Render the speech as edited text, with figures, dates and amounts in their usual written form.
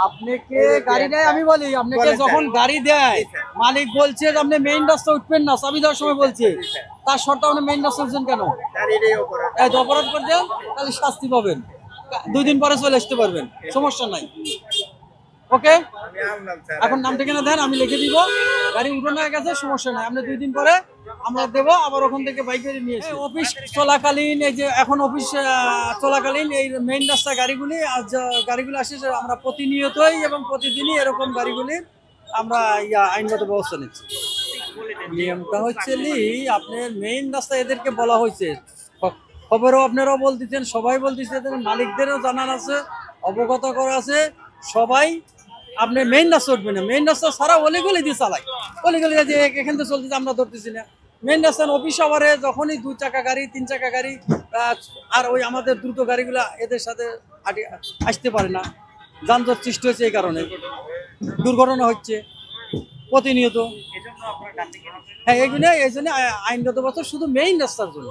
আপনাকে গাড়ি দেয়, আমি বলি আপনাকে যখন গাড়ি দেয় মালিক বলছে যে আপনি মেইন রাস্তা উঠবেন না, চাবি দেওয়ার সময় বলছে, তার শর্তে আপনি মেইন রাস্তা উঠছেন কেন? এই অপরাধ করছেন, তাহলে শাস্তি পাবেন, 2 দিন পরে চলে আসতে পারবেন, সমস্যা নাই। ওকে, এখন নাম ঠিকানা দেন, আমি লিখে দিব। গাড়ি উঠানো হয়ে গেছে, সমস্যা নাই, আপনি 2 দিন পরে আমরা দেবো, আবার ওখান থেকে বাইক করে নিয়ে এসে অফিস চলাকালীন, এই যে এখন অফিস চলাকালীন এই মেইন রাস্তা গাড়িগুলি গাড়িগুলি আসে, আমরা প্রতিনিয়তই এবং প্রতিদিনই এরকম গাড়িগুলি আমরা আইনগত ব্যবস্থা নিচ্ছি। নিয়মটা হচ্ছে আপনার মেইন রাস্তা এদেরকে বলা হয়েছে, খবরও আপনারাও বলতেছেন, সবাই বলতেছে, মালিকদেরও জানান আছে, অবগত করা আছে, সবাই আপনি মেইন রাস্তা উঠবেন না। মেইন রাস্তা সারা অলিগলি দিয়ে চালাই, অলিগলি যে এখান থেকে চলতেছে আমরা ধরতেছি না। মেইন রাস্তার অফিস আওয়ারে যখনই 2 চাকা গাড়ি 3 চাকা গাড়ি আর ওই আমাদের দ্রুত গাড়িগুলো এদের সাথে আসতে পারে না, যানজট সৃষ্টি হচ্ছে, এই কারণে দুর্ঘটনা হচ্ছে প্রতিনিয়ত। হ্যাঁ, এই জন্য আইনগত ব্যবস্থা শুধু মেইন রাস্তার জন্য।